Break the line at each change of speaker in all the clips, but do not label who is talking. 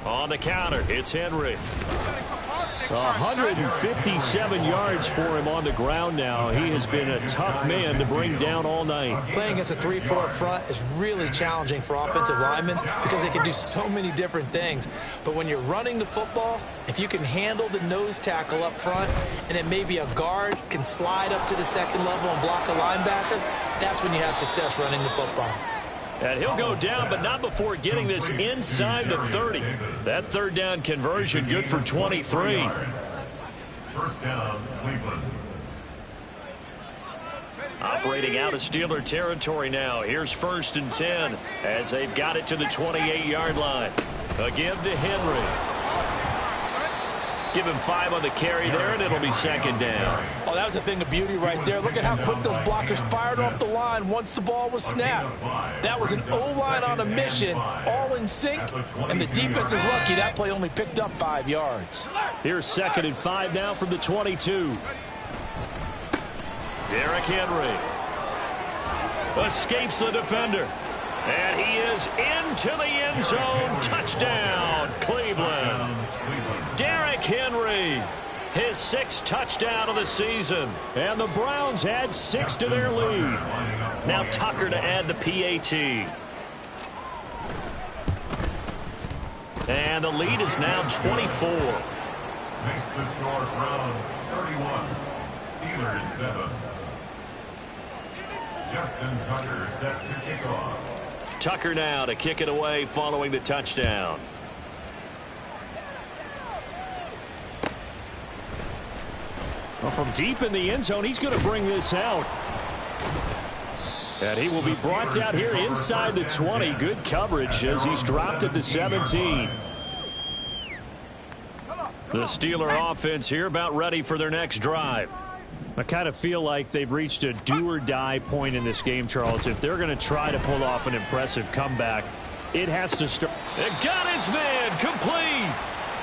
On the counter, it's Henry. 157 yards for him on the ground now. He has been a tough man to bring down all night.
Playing against a 3-4 front is really challenging for offensive linemen because they can do so many different things. But when you're running the football, if you can handle the nose tackle up front and then maybe a guard can slide up to the second level and block a linebacker, that's when you have success running the football.
And he'll go down, but not before getting this inside the 30. That third down conversion good for 23.
First down, Cleveland.
Operating out of Steeler territory now. Here's 1st and 10 as they've got it to the 28-yard line. A give to Henry. Give him 5 on the carry there, and it'll be 2nd down.
Oh, that was a thing of beauty right there. Look at how quick those blockers fired off the line once the ball was snapped. That was an O-line on a mission, all in sync, and the defense is lucky that play only picked up 5 yards.
Here's 2nd and 5 now from the 22. Derrick Henry escapes the defender. And he is into the end zone. Touchdown, Cleveland. Derrick Henry, his 6th touchdown of the season. And the Browns add 6 to their lead. Now Tucker to add the PAT. And the lead is now 24.
Makes the score Browns 31, Steelers 7. Justin Tucker set to kick off.
Tucker now to kick it away following the touchdown. Well, from deep in the end zone, he's going to bring this out. And he will be brought down here inside the 20. Good coverage as he's dropped at the 17. The Steeler offense here about ready for their next drive. I kind of feel like they've reached a do-or-die point in this game, Charles. If they're going to try to pull off an impressive comeback, it has to start. And got his man complete.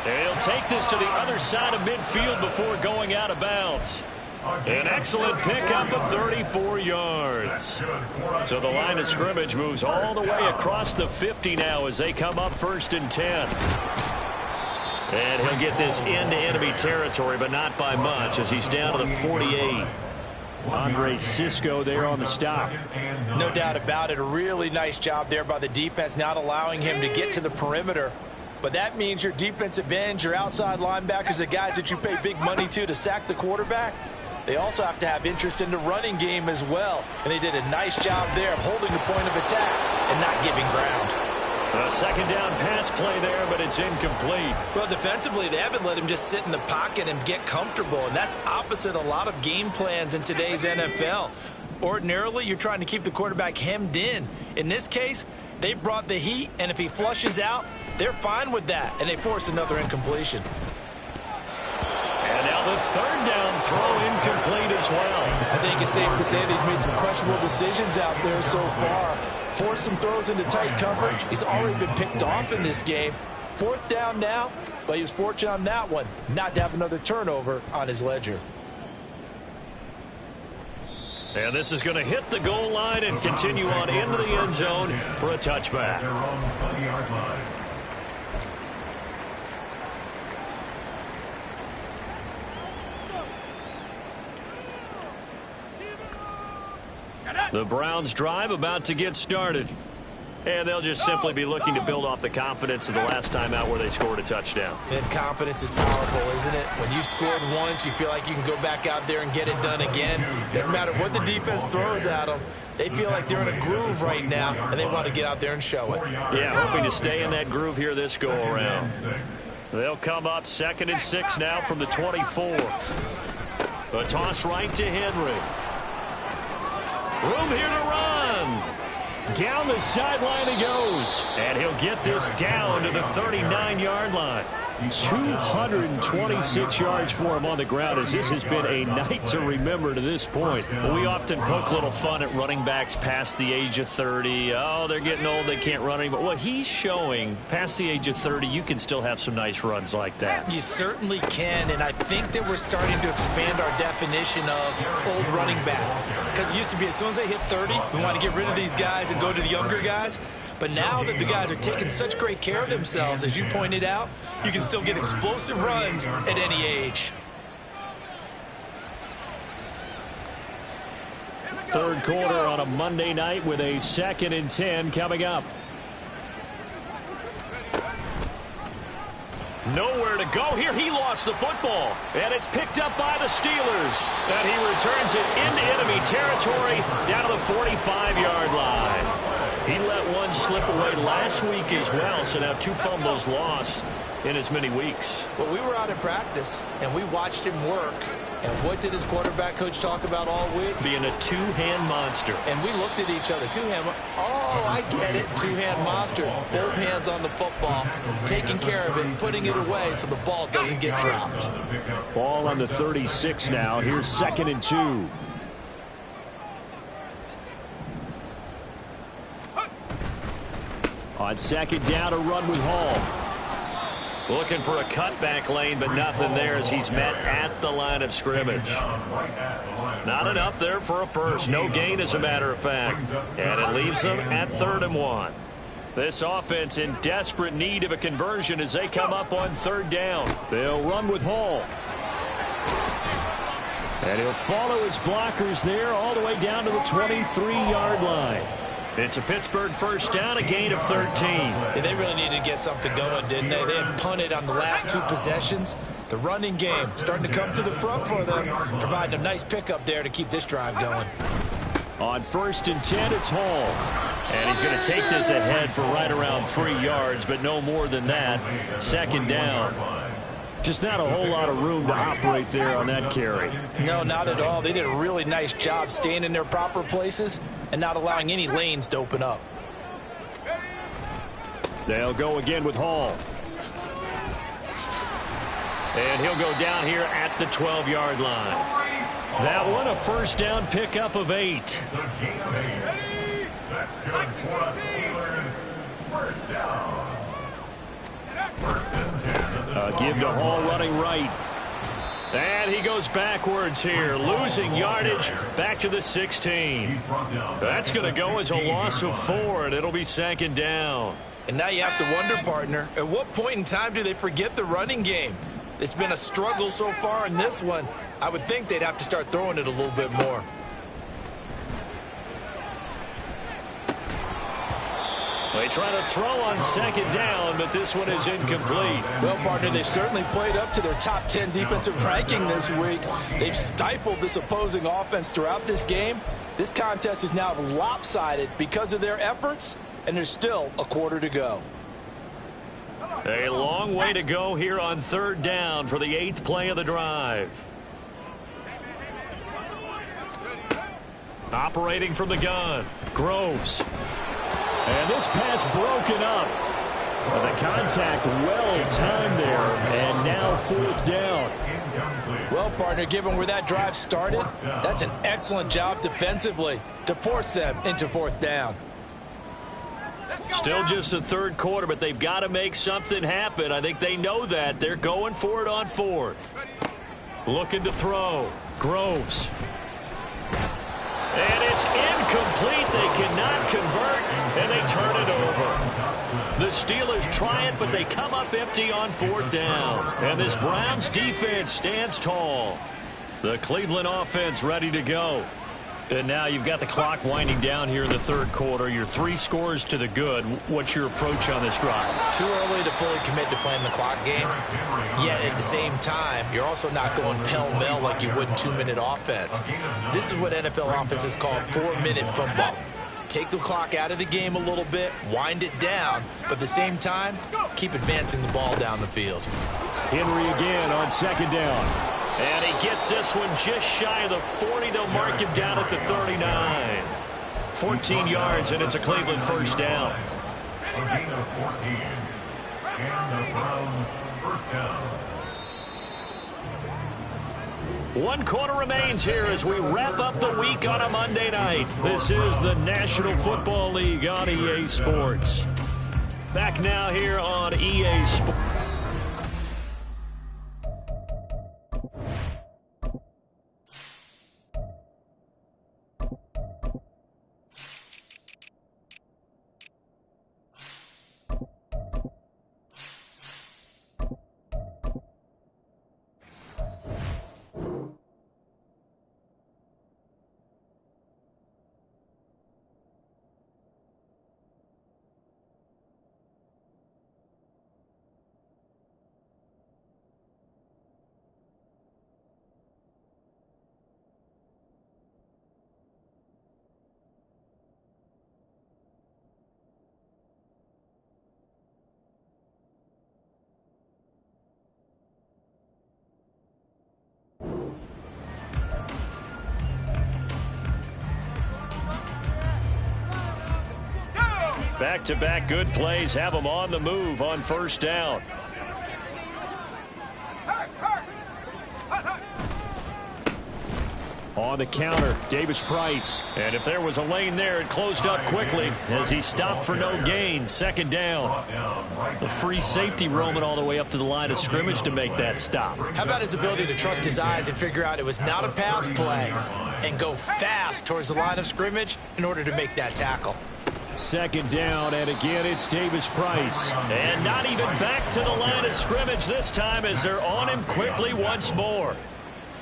And he'll take this to the other side of midfield before going out of bounds. An excellent pickup of 34 yards. So the line of scrimmage moves all the way across the 50 now as they come up 1st and 10. And he'll get this into enemy territory, but not by much as he's down to the 48. Andre Cisco there on the stop.
No doubt about it. A really nice job there by the defense, not allowing him to get to the perimeter. But that means your defensive ends, your outside linebackers, the guys that you pay big money to sack the quarterback, they also have to have interest in the running game as well. And they did a nice job there of holding the point of attack and not giving ground.
A 2nd down pass play there, but it's incomplete.
Well, defensively, they haven't let him just sit in the pocket and get comfortable, and that's opposite a lot of game plans in today's NFL. Ordinarily, you're trying to keep the quarterback hemmed in. In this case, they brought the heat, and if he flushes out, they're fine with that, and they force another incompletion.
And now the 3rd down throw incomplete as well.
I think it's safe to say that he's made some questionable decisions out there so far. Forced some throws into tight coverage. He's already been picked off in this game. 4th down now, but he was fortunate on that one not to have another turnover on his ledger.
And this is going to hit the goal line and continue on into the end zone for a touchback.
They're on the 20-yard line.
The Browns drive about to get started. And they'll just simply be looking to build off the confidence of the last time out where they scored a touchdown.
And confidence is powerful, isn't it? When you've scored once, you feel like you can go back out there and get it done again. Doesn't matter what the defense throws at them. They feel like they're in a groove right now, and they want to get out there and show it.
Yeah, hoping to stay in that groove here this go-around. They'll come up 2nd and 6 now from the 24. A toss right to Henry. Room here to run. Down the sideline he goes. And he'll get this down to the 39-yard line. 226 yards for him on the ground as this has been a night to remember to this point. We often poke a little fun at running backs past the age of 30. Oh, they're getting old, they can't run anymore. Well, he's showing past the age of 30, you can still have some nice runs like that.
You certainly can, and I think that we're starting to expand our definition of old running back. Because it used to be as soon as they hit 30, we want to get rid of these guys and go to the younger guys. But now that the guys are taking such great care of themselves, as you pointed out, you can still get explosive runs at any age.
Third quarter on a Monday night with a 2nd and 10 coming up. Nowhere to go here. He lost the football. And it's picked up by the Steelers. And he returns it into enemy territory down to the 45-yard line. He let one slip away last week as well, so now 2 fumbles lost in as many weeks.
Well, we were out of practice, and we watched him work. And what did his quarterback coach talk about all week?
Being a two-hand monster.
And we looked at each other. Two-hand. Oh, I get it. Two-hand monster. Both hands on the football, taking care of it, putting it away so the ball doesn't get dropped.
Ball on the 36 now. Here's 2nd and 2. On 2nd down, a run with Hall. Looking for a cutback lane, but nothing there as he's met at the line of scrimmage. Not enough there for a first. No gain, as a matter of fact. And it leaves them at 3rd and 1. This offense in desperate need of a conversion as they come up on 3rd down. They'll run with Hall. And he'll follow his blockers there all the way down to the 23-yard line. It's a Pittsburgh first down, a gain of 13.
Yeah, they really needed to get something going, didn't they? They had punted on the last 2 possessions. The running game starting to come to the front for them, providing a nice pickup there to keep this drive going.
On 1st and 10, it's Hall. And he's going to take this ahead for right around 3 yards, but no more than that. 2nd down. Just not a whole lot of room to operate there on that carry.
No, not at all. They did a really nice job staying in their proper places and not allowing any lanes to open up.
They'll go again with Hall. And he'll go down here at the 12-yard line. That one a first down pickup of 8.
It's a gain of 8. That's good for the Steelers. First down. First and 10.
Give to Hall running right. And he goes backwards here, losing yardage back to the 16. That's going to go as a loss of 4, and it'll be 2nd down.
And now you have to wonder, partner, at what point in time do they forget the running game? It's been a struggle so far in this one. I would think they'd have to start throwing it a little bit more.
They try to throw on 2nd down, but this one is incomplete.
Well, partner, they've certainly played up to their top 10 defensive ranking this week. They've stifled this opposing offense throughout this game. This contest is now lopsided because of their efforts, and there's still a quarter to go.
A long way to go here on 3rd down for the 8th play of the drive. Operating from the gun, Groves. And this pass broken up. The contact well timed there, and now 4th down.
Well, partner, given where that drive started, that's an excellent job defensively to force them into 4th down.
Still just the 3rd quarter, but they've got to make something happen. I think they know that. They're going for it on 4th. Looking to throw. Groves. And it's incomplete. They cannot convert, and they turn it over. The Steelers try it, but they come up empty on 4th down. And this Browns defense stands tall. The Cleveland offense ready to go. And now you've got the clock winding down here in the 3rd quarter. You're 3 scores to the good. What's your approach on this drive?
Too early to fully commit to playing the clock game. Yet at the same time, you're also not going pell-mell like you would in 2-minute offense. This is what NFL offenses call 4-minute football. Take the clock out of the game a little bit, wind it down, but at the same time, keep advancing the ball down the field.
Henry again on 2nd down. And he gets this one just shy of the 40. They'll mark him down at the 39. 14 yards, and it's a Cleveland first down.
A gain of 14. And the Browns first down.
1 quarter remains here as we wrap up the week on a Monday night. This is the National Football League on EA Sports. Back now here on EA Sports. Back-to-back good plays have them on the move on first down. On the counter, Davis-Price. And if there was a lane there, it closed up quickly as he stopped for no gain. Second down. The free safety roaming all the way up to the line of scrimmage to make that stop.
How about his ability to trust his eyes and figure out it was not a pass play and go fast towards the line of scrimmage in order to make that tackle.
Second down, and again it's Davis-Price. And not even back to the line of scrimmage this time as they're on him quickly once more.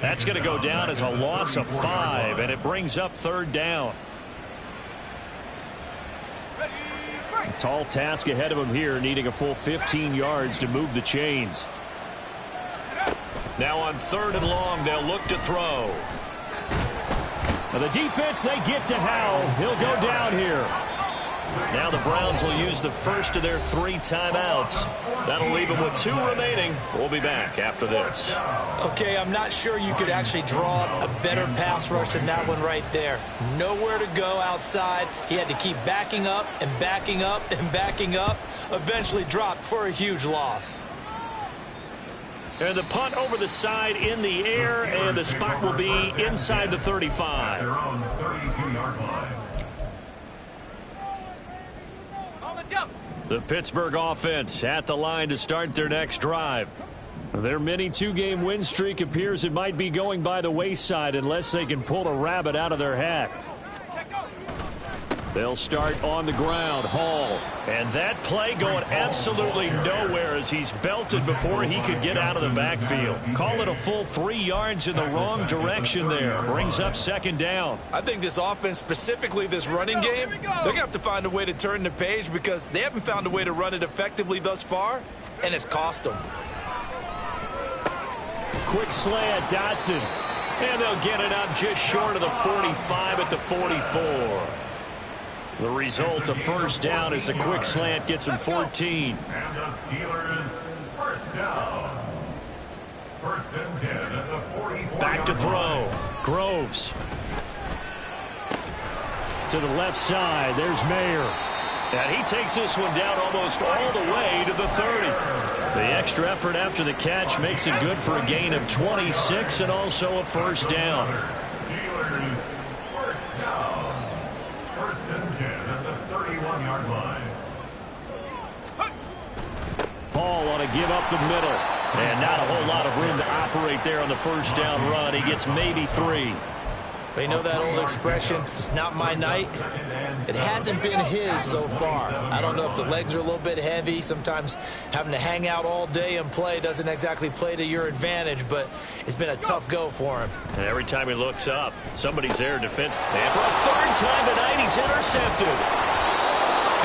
That's going to go down as a loss of 5, and it brings up third down. A tall task ahead of him here, needing a full 15 yards to move the chains. Now on third and long, they'll look to throw. Now the defense, they get to Howell. He'll go down here. Now the Browns will use the first of their 3 timeouts. That'll leave them with 2 remaining. We'll be back after this.
Okay, I'm not sure you could actually draw a better pass rush than that one right there. Nowhere to go outside. He had to keep backing up and backing up and backing up. Eventually dropped for a huge loss.
And the punt over the side in the air, and the spot will be inside the 35.
On the 32-yard line.
The Pittsburgh offense at the line to start their next drive. Their mini 2-game win streak appears it might be going by the wayside unless they can pull a rabbit out of their hat. They'll start on the ground. Hall. And that play going absolutely nowhere as he's belted before he could get out of the backfield. Call it a full 3 yards in the wrong direction there. Brings up second down.
I think this offense, specifically this running game, they're going to have to find a way to turn the page because they haven't found a way to run it effectively thus far, and it's cost them.
Quick slant, Dotson. And they'll get it up just short of the 45 at the 44. The result, a first down as the quick slant gets him 14.
And the Steelers first down. First and 10 at the 44.
Back to throw. Groves. To the left side, there's Mayer. And he takes this one down almost all the way to the 30. The extra effort after the catch makes it good for a gain of 26 and also a first down.
Steelers first down. First and 10 at the 31-yard line.
Hall on a give up the middle. And not a whole lot of room to operate there on the first down run. He gets maybe 3.
But you know that old expression, it's not my night? It hasn't been his so far. I don't know if the legs are a little bit heavy. Sometimes having to hang out all day and play doesn't exactly play to your advantage, but it's been a tough go for him.
And every time he looks up, somebody's there in defense. And for a third time tonight, he's intercepted.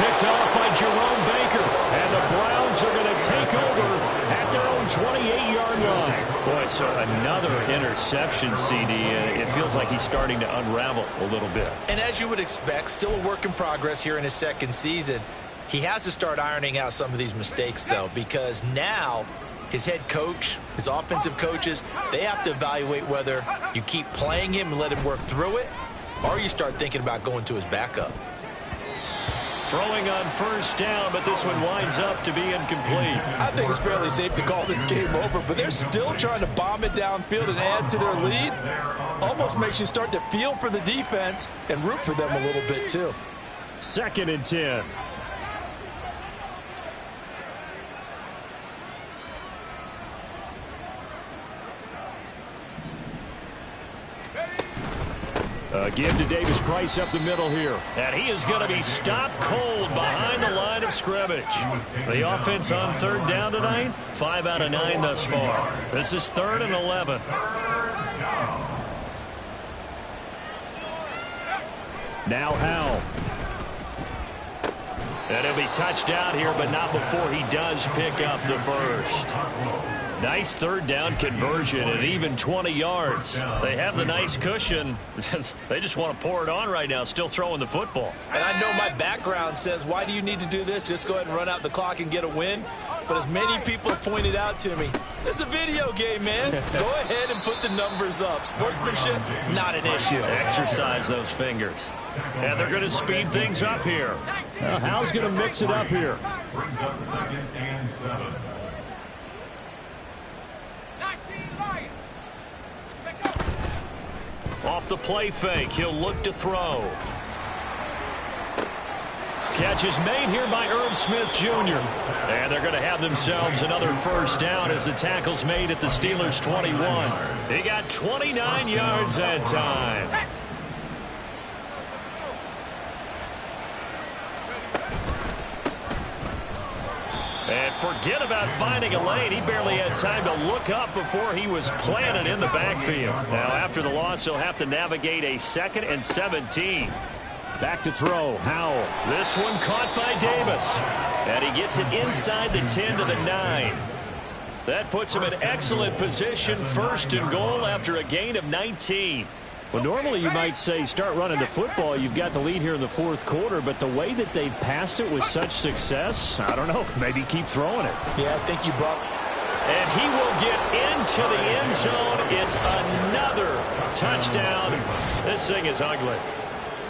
Picked off by Jerome Baker. And the Browns are going to take over at their own 28-yard line. Boy, so another interception, CD. It feels like he's starting to unravel a little bit.
And as you would expect, still a work in progress here in his second season. He has to start ironing out some of these mistakes, though, because now his head coach, his offensive coaches, they have to evaluate whether you keep playing him and let him work through it, or you start thinking about going to his backup.
Throwing on first down, but this one winds up to be incomplete.
I think it's fairly safe to call this game over, but they're still trying to bomb it downfield and add to their lead. Almost makes you start to feel for the defense and root for them a little bit, too.
Second and 10. Give to Davis-Price up the middle here. And he is going to be stopped cold behind the line of scrimmage. The offense on third down tonight, 5 out of 9 thus far. This is 3rd and 11. Now Howell. And he'll be touched out here, but not before he does pick up the first. Nice third down conversion and even 20 yards. They have the nice cushion. They just want to pour it on right now, still throwing the football.
And I know my background says, why do you need to do this? Just go ahead and run out the clock and get a win. but as many people have pointed out to me, this is a video game, man. Go ahead and put the numbers up. Sportsmanship, not an issue.
Exercise those fingers. And they're going to speed things up here. Well, Hal's going to mix it up here.
Brings up 2nd and 7.
Off the play fake, he'll look to throw. Catch is made here by Irv Smith Jr. And they're going to have themselves another first down as the tackle's made at the Steelers' 21. He got 29 yards that time. And forget about finding a lane. He barely had time to look up before he was planted in the backfield. Now, after the loss, he'll have to navigate a 2nd and 17. Back to throw, Howell. This one caught by Davis. And he gets it inside the 10 to the 9. That puts him in excellent position, 1st and goal after a gain of 19. Well, normally you might say start running the football. You've got the lead here in the 4th quarter, but the way that they've passed it with such success, I don't know, maybe keep throwing it.
Yeah, I think you brought.
And he will get into the end zone. It's another touchdown. This thing is ugly.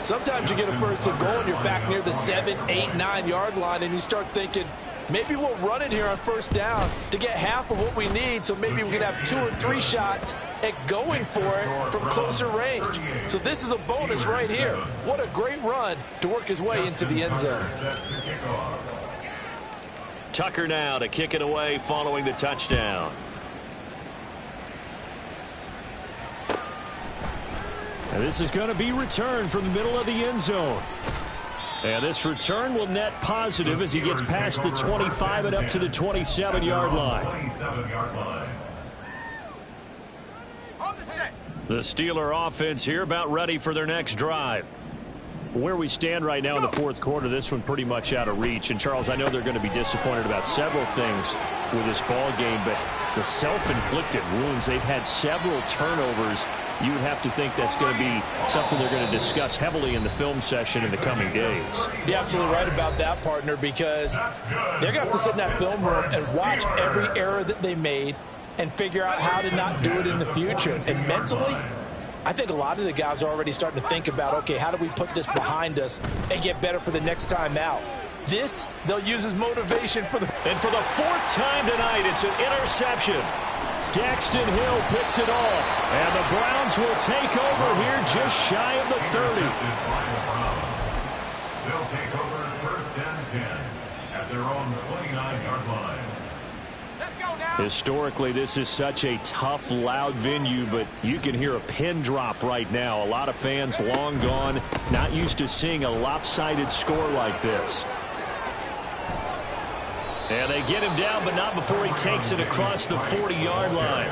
Sometimes you get a 1st and goal and you're back near the 7, 8, 9 yard line and you start thinking, maybe we'll run it here on 1st down to get half of what we need, so maybe we can have 2 or 3 shots at going for it from closer range. So this is a bonus right here. What a great run to work his way into the end zone.
Tucker now to kick it away following the touchdown. And this is going to be returned from the middle of the end zone. And this return will net positive as he gets past the 25 and up to the 27-yard line. The Steeler offense here about ready for their next drive. Where we stand right now in the 4th quarter, this one pretty much out of reach. And, Charles, I know they're going to be disappointed about several things with this ball game, but the self-inflicted wounds, they've had several turnovers. You would have to think that's going to be something they're going to discuss heavily in the film session in the coming days.
You're absolutely right about that, partner, because they're going to have to sit in that film room and watch every error that they made and figure out how to not do it in the future. And mentally, I think a lot of the guys are already starting to think about, okay, how do we put this behind us and get better for the next time out? This, they'll use as motivation for the...
And for the 4th time tonight, it's an interception. Daxton Hill picks it off, and the Browns will take over here just shy of the 30.
They'll take over 1st and 10 at their own 29-yard line.
Historically, this is such a tough, loud venue, but you can hear a pin drop right now. A lot of fans long gone, not used to seeing a lopsided score like this. And they get him down, but not before he takes it across the 40-yard line.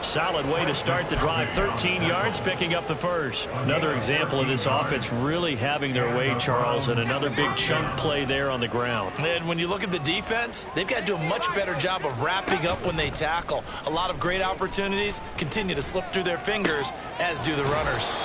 Solid way to start the drive. 13 yards, picking up the first. Another example of this offense really having their way, Charles, and another big chunk play there on the ground.
And when you look at the defense, they've got to do a much better job of wrapping up when they tackle. A lot of great opportunities continue to slip through their fingers, as do the runners.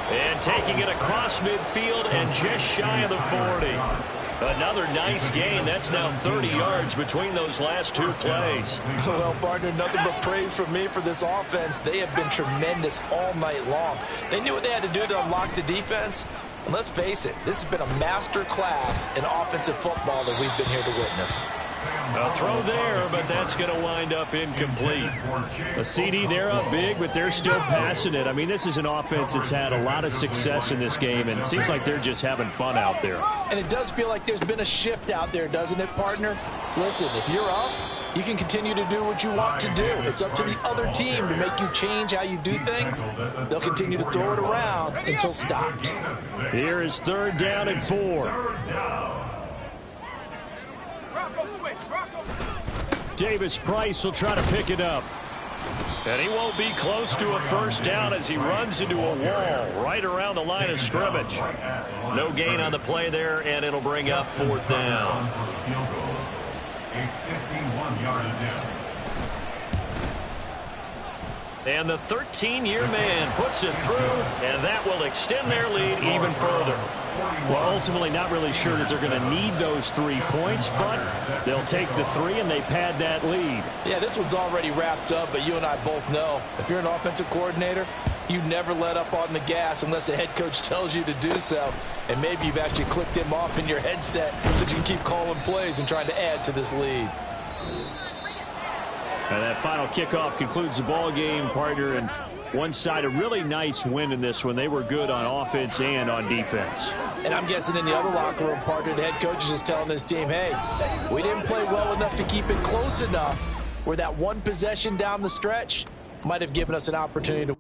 And taking it across midfield and just shy of the 40. Another nice gain. That's now 30 yards between those last 2 plays.
Well, partner, nothing but praise from me for this offense. They have been tremendous all night long. They knew what they had to do to unlock the defense. And let's face it, this has been a master class in offensive football that we've been here to witness.
A throw there, but that's going to wind up incomplete. A CD, they're up big, but they're still passing it. I mean, this is an offense that's had a lot of success in this game, and it seems like they're just having fun out there.
And it does feel like there's been a shift out there, doesn't it, partner? Listen, if you're up, you can continue to do what you want to do. It's up to the other team to make you change how you do things. They'll continue to throw it around until stopped.
Here is 3rd down and 4. Davis Price will try to pick it up. And he won't be close to a first down as he runs into a wall right around the line of scrimmage. No gain on the play there, and it'll bring up 4th down. And the 13-year man puts it through, and that will extend their lead even further. Well, ultimately not really sure that they're going to need those 3 points, but they'll take the 3 and they pad that lead.
Yeah, this one's already wrapped up, but you and I both know if you're an offensive coordinator, you never let up on the gas unless the head coach tells you to do so. And maybe you've actually clicked him off in your headset so you can keep calling plays and trying to add to this lead.
And that final kickoff concludes the ball game, partner. And one side, a really nice win in this one. They were good on offense and on defense.
And I'm guessing in the other locker room, partner, the head coach is just telling his team, hey, we didn't play well enough to keep it close enough where that one possession down the stretch might have given us an opportunity to